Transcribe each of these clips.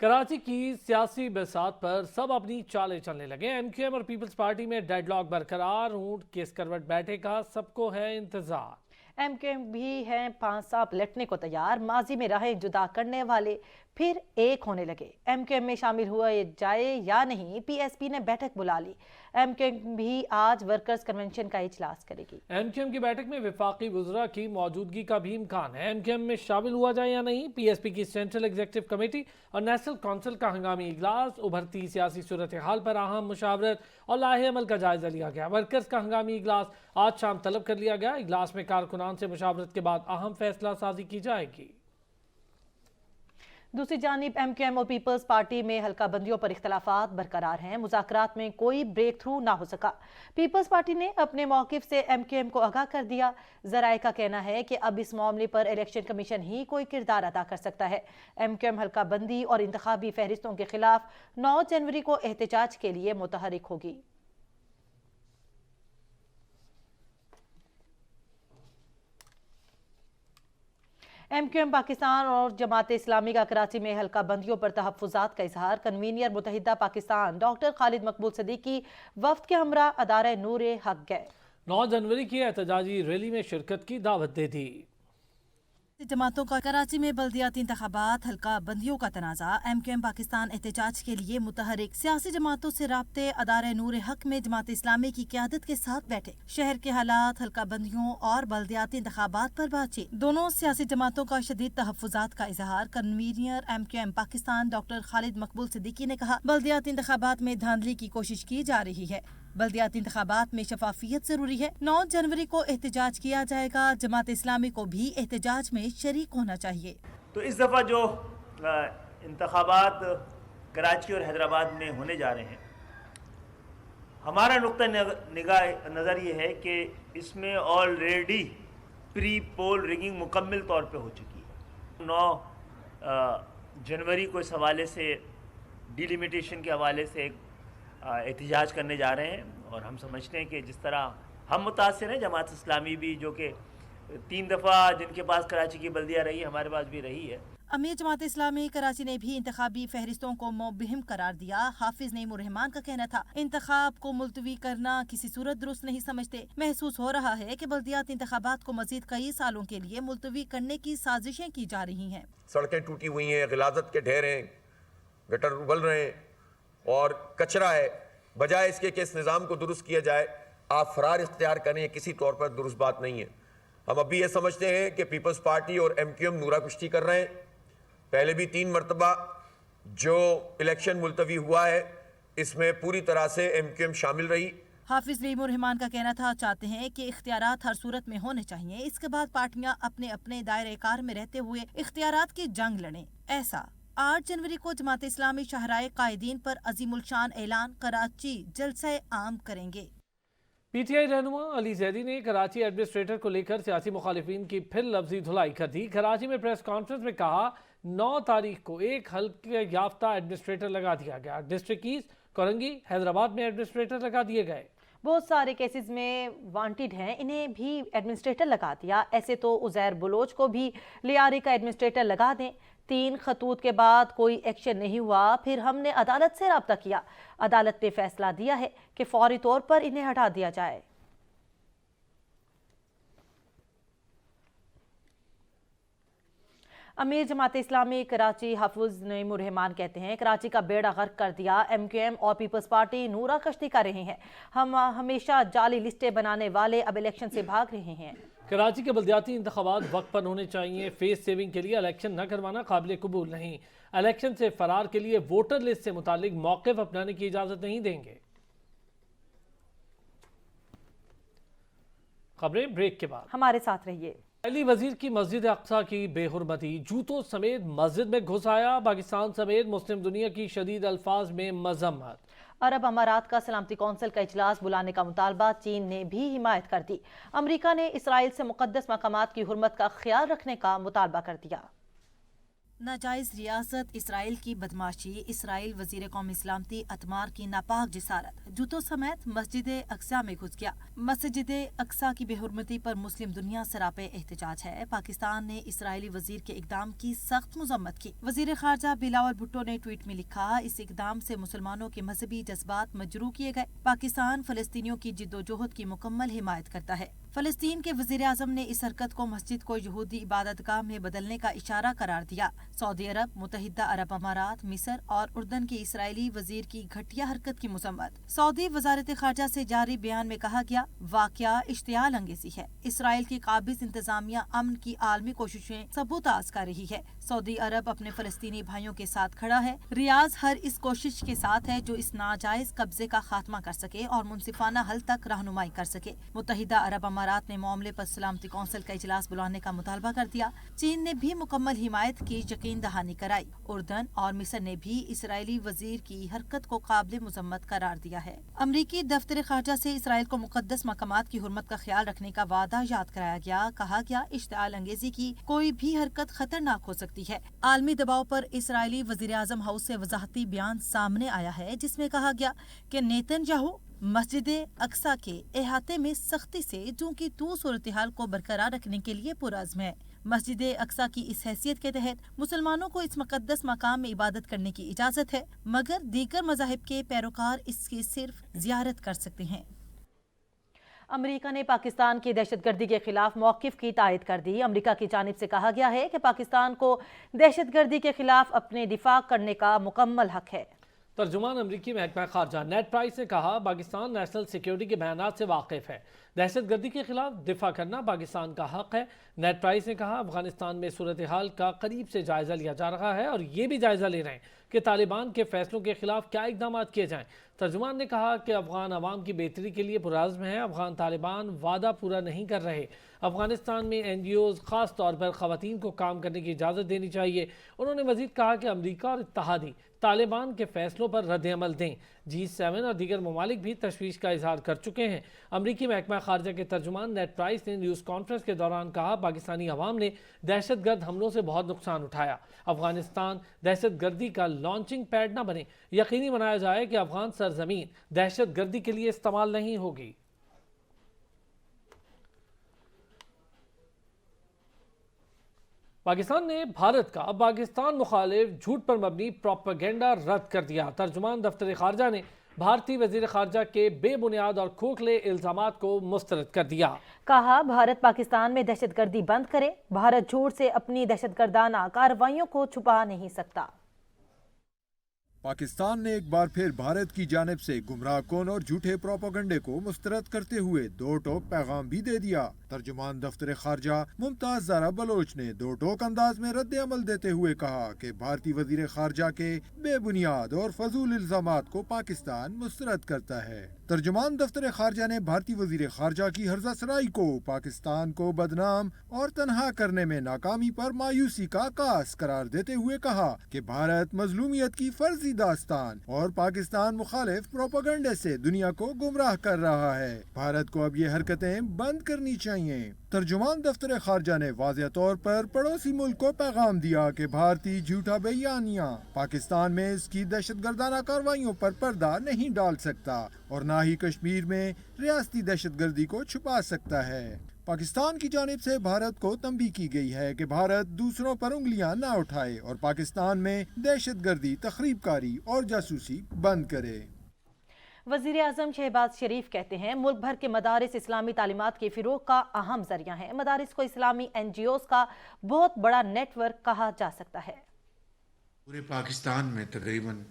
कराची की सियासी बिसात पर सब अपनी चालें चलने लगे। एमक्यूएम और पीपल्स पार्टी में डेडलॉक बरकरार। ऊंट किस करवट बैठेगा, सबको है इंतजार। एमक्यूएम भी हैं पांसा पलटने को तैयार। माजी में राहें जुदा करने वाले फिर एक होने लगे। एमक्यूएम में शामिल हुआ जाए या नहीं, पीएसपी ने बैठक बुला ली। एमक्यूएम भी आज वर्कर्स कन्वेंशन का इजलास करेगी। एमक्यूएम की बैठक में विफाकी वुज़रा की मौजूदगी का भी इम्कान है। एमक्यूएम में शामिल हुआ जाए या नहीं, पीएसपी की सेंट्रल एग्जीक्यूटिव कमेटी और नेशनल काउंसिल का हंगामी इजलास। उभरती सियासी सूरत हाल पर अहम मुशावरत और लाहे अमल का जायजा लिया गया। वर्कर्स का हंगामी इजलास आज शाम तलब कर लिया गया। इजलास में कारकुनान से मुशावरत के बाद अहम फैसला साजी की जाएगी। दूसरी जानिब एमक्यूएम और पीपल्स पार्टी में हल्का बंदियों पर इख्तलाफात बरकरार हैं। मुज़ाकरात में कोई ब्रेक थ्रू ना हो सका। पीपल्स पार्टी ने अपने मौक़िफ़ से एमक्यूएम को आगाह कर दिया। ज़राए का कहना है कि अब इस मामले पर इलेक्शन कमीशन ही कोई किरदार अदा कर सकता है। एमक्यूएम हल्का बंदी और इंतखाबी फहरिस्तों के खिलाफ 9 जनवरी को एहतजाज के लिए मुतहरिक होगी। एमक्यूएम पाकिस्तान और जमात इस्लामी का कराची में हल्का बंदियों पर तहफ़्फ़ुज़ात का इजहार। कन्वीनियर मुत्तहिदा पाकिस्तान डॉक्टर खालिद मकबूल सदीकी वफ्द के हमरा अदारे नूर हक गए। 9 जनवरी की एहतजाजी रैली में शिरकत की दावत दे दी। जमातों का कराची में बल्दियाती इंतखाबात, हल्का बंदियों का तनाज़ा। एमक्यूएम पाकिस्तान एहतजाज के लिए मुतहरिक। सियासी जमातों से राब्ते अदारे नूर हक में जमात इस्लामी की क़यादत के साथ बैठे। शहर के हालात, हल्का बंदियों और बल्दियाती इंतखाबात पर बातचीत। दोनों सियासी जमातों का शदीद तहफ़्फ़ुज़ात का इजहार। Convener MQM Pakistan doctor Khalid मकबूल सिद्दीकी ने कहा, बल्दियाती इंतखाबात में धांधली की कोशिश की जा रही है। बल्दियाती इंतखाबात में शफाफियत जरूरी है। 9 जनवरी को एहतजाज किया जाएगा। जमात इस्लामी को भी एहतजाज में शरीक होना चाहिए। तो इस दफ़ा जो इंतखाबात कराची और हैदराबाद में होने जा रहे हैं, हमारा नुक्ता निगाह नज़र ये है कि इसमें ऑलरेडी प्री पोल रिगिंग मुकम्मल तौर पे हो चुकी है। 9 जनवरी को इस हवाले से डिलिमिटेशन के हवाले से एक एहतजाज करने जा रहे हैं और हम समझते हैं कि जिस तरह हम मुतासिर हैं, जमात इस्लामी भी जो कि 3 दफ़ा जिनके पास कराची की बल्दियाँ रही, हमारे पास भी रही है। अमीर जमात इस्लामी कराची ने भी इंतखाबी फहरिस्तों को मुबहिम करार दिया। हाफिज नईमुर रहमान का कहना था, इंतखाब को मुलतवी करना किसी सूरत दुरुस्त नहीं समझते। महसूस हो रहा है कि बल्दियात इंतखाबात को मजीद कई सालों के लिए मुलतवी करने की साजिशें की जा रही हैं। सड़कें टूटी हुई हैं, गिलाजत के ढेर हैं, गटर उबल रहे हैं और कचरा है। बजाय इसके कि इस निज़ाम को दुरुस्त किया जाए, आप फरार इख्तियार करें, किसी तौर पर दुरुस्त बात नहीं है। हम अभी ये समझते हैं कि पीपल्स पार्टी और एमक्यूएम नूरा कुश्ती कर रहे हैं। पहले भी 3 मरतबा जो इलेक्शन मुलतवी हुआ है, इसमें पूरी तरह से एमक्यूएम शामिल रही। हाफिज नईमुर रहमान का कहना था, चाहते हैं कि इख्तियारात हर सूरत में होने चाहिए। इसके बाद पार्टियां अपने अपने दायरे कार में रहते हुए इख्तियारात की जंग लड़ें। ऐसा 8 जनवरी को जमात इस्लामी शाहराए कायदीन पर अजीमुल शान ऐलान कराची जलसा आम करेंगे। पीटीआई रहनुमा अली जैदी ने कराची एडमिनिस्ट्रेटर को लेकर सियासी मुखालिफिन की फिर लफ्जी धुलाई कर दी। कराची में प्रेस कॉन्फ्रेंस में कहा, 9 तारीख को एक हल्के याफ्ता एडमिनिस्ट्रेटर लगा दिया गया। डिस्ट्रिक्ट ईस्ट, कोरंगी, हैदराबाद में एडमिनिस्ट्रेटर लगा दिए गए। बहुत सारे केसेस में वांटेड हैं, इन्हें भी एडमिनिस्ट्रेटर लगा दिया। ऐसे तो उज़ैर बलोच को भी लियारी का एडमिनिस्ट्रेटर लगा दें। 3 खतूत के बाद कोई एक्शन नहीं हुआ। फिर हमने अदालत से रब्ता किया। अदालत ने फैसला दिया है कि फौरी तौर पर इन्हें हटा दिया जाए। अमीर जमात इस्लामी कराची हाफिज नईमुर रहमान कहते हैं, कराची का बेड़ा गर्क कर दिया। एमक्यूएम और पीपल्स पार्टी नूरा कश्ती कर रहे हैं। हम हमेशा जाली लिस्टें बनाने वाले अब इलेक्शन से भाग रहे हैं। कराची के बल्दियाती इंतखाबात वक्त पर होने चाहिए। फेस सेविंग के लिए इलेक्शन न करवाना काबिल कबूल नहीं। इलेक्शन से फरार के लिए वोटर लिस्ट से मुतालिक मौक़िफ़ अपनाने की इजाज़त नहीं देंगे। खबरें ब्रेक के बाद, हमारे साथ रहिए। अली वजीर की मस्जिद अक्सा की बेहुरमती, जूतों समेत मस्जिद में घुस आया। पाकिस्तान समेत मुस्लिम दुनिया की शदीद अल्फाज में मजम्मत। अरब अमारात का सलामती कौंसिल का इजलास बुलाने का मुतालबा चीन ने भी हिमायत कर दी। अमरीका ने इसराइल से मुकद्दस मकामात की हुर्मत का ख्याल रखने का मुतालबा कर दिया। नाजायज रियासत इसराइल की बदमाशी, इसराइल वजीर कौमी सलामती अतमार की नापाक जिसारत जूतों समेत मस्जिद अक्सा में घुस गया। मस्जिद अक्सा की बेहुरमती पर मुस्लिम दुनिया सरापे एहतजाज है। पाकिस्तान ने इसराइली वजीर के इकदाम की सख्त मजम्मत की। वजीर खारजा बिलावल भुट्टो ने ट्वीट में लिखा, इस इकदाम से मुसलमानों के मजहबी जज्बात मजरू किए गए। पाकिस्तान फलस्तीनियों की जिद्दोजहद की मुकम्मल हिमायत करता है। फलस्तीन के वजीर आजम ने इस हरकत को मस्जिद को यहूदी इबादतगाह में बदलने का इशारा करार दिया। सऊदी अरब, मुत्तहिदा अरब अमारात, मिस्र और उर्दन के इसराइली वजीर की घटिया हरकत की मजम्मत। सऊदी वजारत खारजा से जारी बयान में कहा गया, वाकया इश्तियाल अंगेजी है। इसराइल की काबिज इंतजामिया अमन की आलमी कोशिशें सबूताज कर रही है। सऊदी अरब अपने फलस्तीनी भाइयों के साथ खड़ा है। रियाज हर इस कोशिश के साथ है जो इस नाजायज कब्जे का खात्मा कर सके और मुनसिफाना हल तक रहनुमाई कर सके। मुत्तहिदा अरब अमारात ने मामले पर सलामती कौंसिल का इजलास बुलाने का मुतालबा कर दिया। चीन ने भी मुकम्मल हिमायत की यकीन दहानी कराई। उर्दन और मिस्र ने भी इसराइली वजीर की हरकत को काबिल मुजम्मत करार दिया है। अमरीकी दफ्तर खारजा से इसराइल को मुकद्दस मकामात की हुर्मत का ख्याल रखने का वादा याद कराया गया। कहा गया, इश्तियाल अंगेजी की कोई भी हरकत खतरनाक हो सकती है। आलमी दबाव पर इसराइली वजीर आजम हाउस से वजाहती बयान सामने आया है, जिसमें कहा गया कि नेतन्याहू मस्जिद अक्सा के अहाते में सख्ती से चूंकि तू सूरत हाल को बरकरार रखने के लिए पुरअज़्म है। मस्जिद अक्सा की इस हैसियत के तहत मुसलमानों को इस मुकद्दस मकाम में इबादत करने की इजाजत है, मगर दीगर मज़ाहिब के पैरोकार इसकी सिर्फ जियारत कर सकते हैं। अमेरिका ने पाकिस्तान की दहशतगर्दी के खिलाफ मौक़िफ़ की तायद कर दी। अमेरिका की जानिब से कहा गया है कि पाकिस्तान को दहशतगर्दी के खिलाफ अपने दिफा करने का मुकम्मल हक है। तर्जुमान अमरीकी महकमा खारजा नेड प्राइस ने कहा, पाकिस्तान नेशनल सिक्योरिटी के बयानात से वाकिफ है। दहशत गर्दी के खिलाफ दिफा करना पाकिस्तान का हक है। नेड प्राइस ने कहा, अफगानिस्तान में सूरत हाल का करीब से जायजा लिया जा रहा है और ये भी जायजा ले रहे हैं कि तालिबान के फैसलों के खिलाफ क्या इकदाम किए जाएं। तर्जुमान ने कहा कि अफगान अवाम की बेहतरी के लिए पुरअज़्म है। अफगान तालिबान वादा पूरा नहीं कर रहे। अफगानिस्तान में NGOs खास तौर पर ख़वातीन को काम करने की इजाज़त देनी चाहिए। उन्होंने मज़ीद कहा कि अमरीका और इत्तहादी तालिबान के फैसलों पर रद्द-ए-अमल दें। G7 और दीगर ममालिक भी तशवीश का इजहार कर चुके हैं। अमरीकी महकमा खारजा के तर्जुमान नेड प्राइस ने न्यूज़ कॉन्फ्रेंस के दौरान कहा, पाकिस्तानी अवाम ने दहशतगर्द हमलों से बहुत नुकसान उठाया। अफगानिस्तान दहशत गर्दी का लॉन्चिंग पैड न बने। यकीनी बनाया जाए कि अफगान सरजमीन दहशत गर्दी के लिए इस्तेमाल नहीं होगी। पाकिस्तान ने भारत का पाकिस्तान मुखालिफ झूठ पर मबनी प्रोपेगेंडा रद्द कर दिया। तर्जुमान दफ्तर खारजा ने भारतीय वजीर खारजा के बेबुनियाद और खोखले इल्जामात को मुस्तरद कर दिया। कहा, भारत पाकिस्तान में दहशतगर्दी बंद करे। भारत झूठ से अपनी दहशतगर्दाना कार्रवाइयों को छुपा नहीं सकता। पाकिस्तान ने एक बार फिर भारत की जानिब से गुमराह कौन और झूठे प्रोपेगेंडे को मुस्तरद करते हुए दो टोक पैगाम भी दे दिया। तर्जुमान दफ्तर खारजा मुमताज ज़ारा बलोच ने दो टोक अंदाज में रद्द अमल देते हुए कहा कि भारतीय वजीर खारजा के बेबुनियाद और फजूल इल्जामात को पाकिस्तान मुस्तरद करता है। तर्जुमान दफ्तर खारजा ने भारतीय वजीर खारजा की हर्जा सराई को पाकिस्तान को बदनाम और तनहा करने में नाकामी पर मायूसी का आकाश करार देते हुए कहा कि भारत मजलूमियत की फर्जी दास्तान और पाकिस्तान मुखालिफ प्रोपेगेंडे से दुनिया को गुमराह कर रहा है। भारत को अब ये हरकतें बंद करनी चाहिए। तर्जुमान दफ्तर खारजा ने वाज़ेह तौर पर पड़ोसी मुल्क को पैगाम दिया कि भारतीय झूठा बयानिया पाकिस्तान में इसकी दहशतगर्दाना कार्रवाइयों पर पर्दा नहीं डाल सकता और न ही कश्मीर में रियासती दहशतगर्दी को छुपा सकता है। पाकिस्तान की जानिब से भारत को तंबीह की गई है कि भारत दूसरों पर उंगलियां न उठाए और पाकिस्तान में दहशतगर्दी, तखरीबकारी और जासूसी बंद करे। वज़ीर आज़म शहबाज शरीफ कहते हैं, मुल्क भर के मदारिस इस्लामी तालीमात के फ़िरोग का अहम ज़रिया है। मदारिस को इस्लामी NGOs का बहुत बड़ा नेटवर्क कहा जा सकता है। पूरे पाकिस्तान में तकरीबन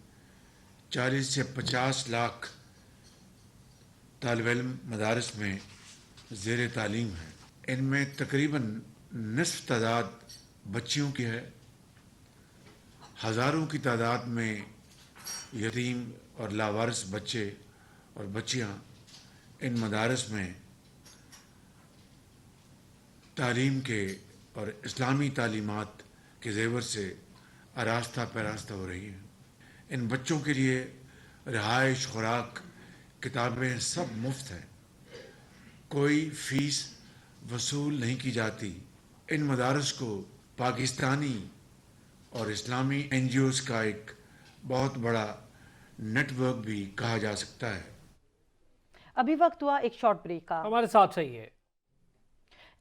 40 से 50 लाख तालिब इल्म मदारिस में ज़ेर तालीम है। इनमें तकरीबन निस्फ तादाद बच्चियों की है। हज़ारों की तादाद में यतीम और लावारिस बच्चे और बच्चियां इन मदारस में तालीम के और इस्लामी तालीमात के ज़ेवर से आरास्ता पैरास्ता हो रही हैं। इन बच्चों के लिए रिहाइश, खुराक, किताबें सब मुफ्त हैं। कोई फ़ीस वसूल नहीं की जाती। इन मदारस को पाकिस्तानी اور اسلامی NGOs کا ایک بہت بڑا نیٹ ورک بھی کہا جا سکتا ہے۔ ابھی وقت ہوا ایک شارٹ بریک کا۔ ہمارے ساتھ رہیے۔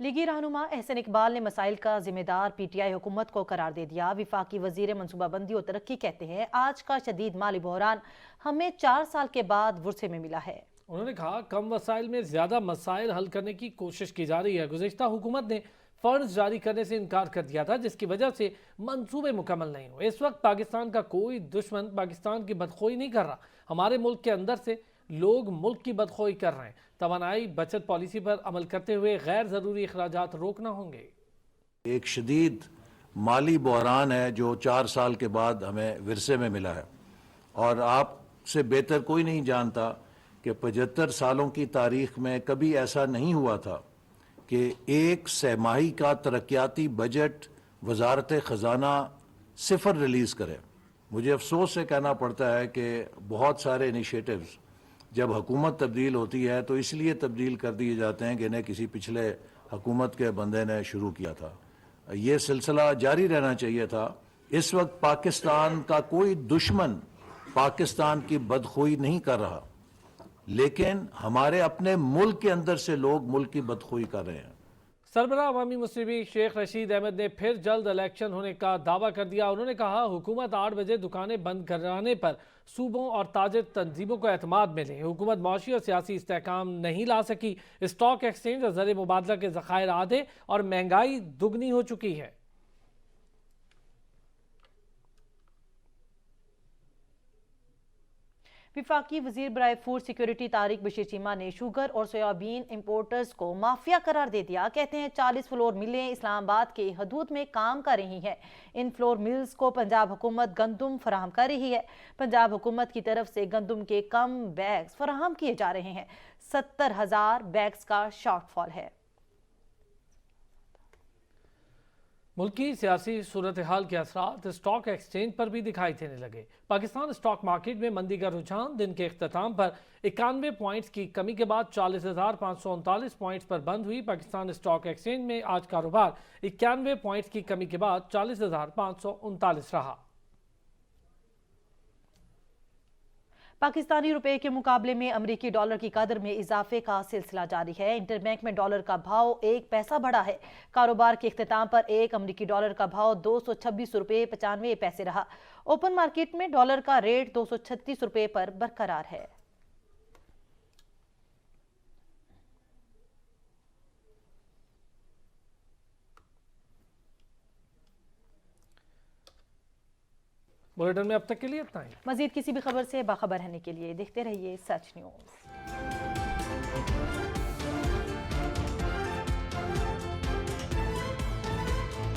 لیگی رہنما احسن اقبال نے مسائل کا ذمہ دار PTI حکومت کو قرار دے دیا۔ وفاقی وزیر منصوبہ بندی و ترقی کہتے ہیں آج کا شدید مالی بحران ہمیں 4 سال کے بعد ورثے میں ملا ہے۔ انہوں نے کہا کم وسائل میں زیادہ مسائل حل کرنے کی کوشش کی جا رہی ہے۔ گزشتہ حکومت نے فنڈز جاری کرنے سے انکار کر دیا تھا جس کی وجہ سے منصوبے مکمل نہیں ہوئے۔ اس وقت پاکستان کا کوئی دشمن پاکستان کی بدخوئی نہیں کر رہا، ہمارے ملک کے اندر سے لوگ ملک کی بدخوئی کر رہے ہیں۔ توانائی بچت پالیسی پر عمل کرتے ہوئے غیر ضروری اخراجات روکنا ہوں گے۔ ایک شدید مالی بحران ہے جو 4 سال کے بعد ہمیں ورثے میں ملا ہے، اور آپ سے بہتر کوئی نہیں جانتا کہ 75 سالوں کی تاریخ میں کبھی ایسا نہیں ہوا تھا کہ ایک سہ ماہی کا ترقیاتی بجٹ وزارت خزانہ صفر ریلیز کرے۔ مجھے افسوس سے کہنا پڑتا ہے کہ بہت سارے انیشیٹوز جب حکومت تبدیل ہوتی ہے تو اس لیے تبدیل کر دیے جاتے ہیں کہ انہیں کسی پچھلے حکومت کے بندے نے شروع کیا تھا۔ یہ سلسلہ جاری رہنا چاہیے تھا۔ اس وقت پاکستان کا کوئی دشمن پاکستان کی بدخوئی نہیں کر رہا، لیکن ہمارے اپنے ملک کے اندر سے لوگ ملک کی بدخوئی کر رہے ہیں۔ سربراہ عوامی مسلمین شیخ رشید احمد نے پھر جلد الیکشن ہونے کا دعویٰ کر دیا۔ انہوں نے کہا حکومت 8 بجے دکانیں بند کرانے پر صوبوں اور تاجر تنظیموں کو اعتماد ملے۔ حکومت معاشی اور سیاسی استحکام نہیں لا سکی۔ اسٹاک ایکسچینج اور زر مبادلہ کے ذخائر آدھے اور مہنگائی دگنی ہو چکی ہے۔ وفاقی وزیر برائے فوڈ سیکیورٹی طارق بشیر چیمہ نے شوگر اور سویابین امپورٹرز کو مافیا قرار دے دیا۔ کہتے ہیں 40 فلور ملیں اسلام آباد کے حدود میں کام کر رہی ہیں۔ ان فلور ملز کو پنجاب حکومت گندم فراہم کر رہی ہے۔ پنجاب حکومت کی طرف سے گندم کے کم بیگز فراہم کیے جا رہے ہیں۔ 70,000 بیگز کا شارٹ فال ہے۔ ملکی سیاسی صورتحال کے اثرات اسٹاک ایکسچینج پر بھی دکھائی دینے لگے۔ پاکستان اسٹاک مارکیٹ میں مندی کا رجحان دن کے اختتام پر 91 پوائنٹس کی کمی کے بعد 40,539 پوائنٹس پر بند ہوئی۔ پاکستان اسٹاک ایکسچینج میں آج کاروبار 91 پوائنٹس کی کمی کے بعد 40,539 رہا۔ پاکستانی روپے کے مقابلے میں امریکی ڈالر کی قدر میں اضافے کا سلسلہ جاری ہے۔ انٹر بینک میں ڈالر کا بھاؤ 1 پیسہ بڑھا ہے۔ کاروبار کے اختتام پر ایک امریکی ڈالر کا بھاؤ 226 روپے 95 پیسے رہا۔ اوپن مارکیٹ میں ڈالر کا ریٹ 236 روپے پر برقرار ہے۔ بلیٹن میں اب تک کے لیے اتنا ہی۔ مزید کسی بھی خبر سے باخبر رہنے کے لیے دیکھتے رہیے سچ نیوز۔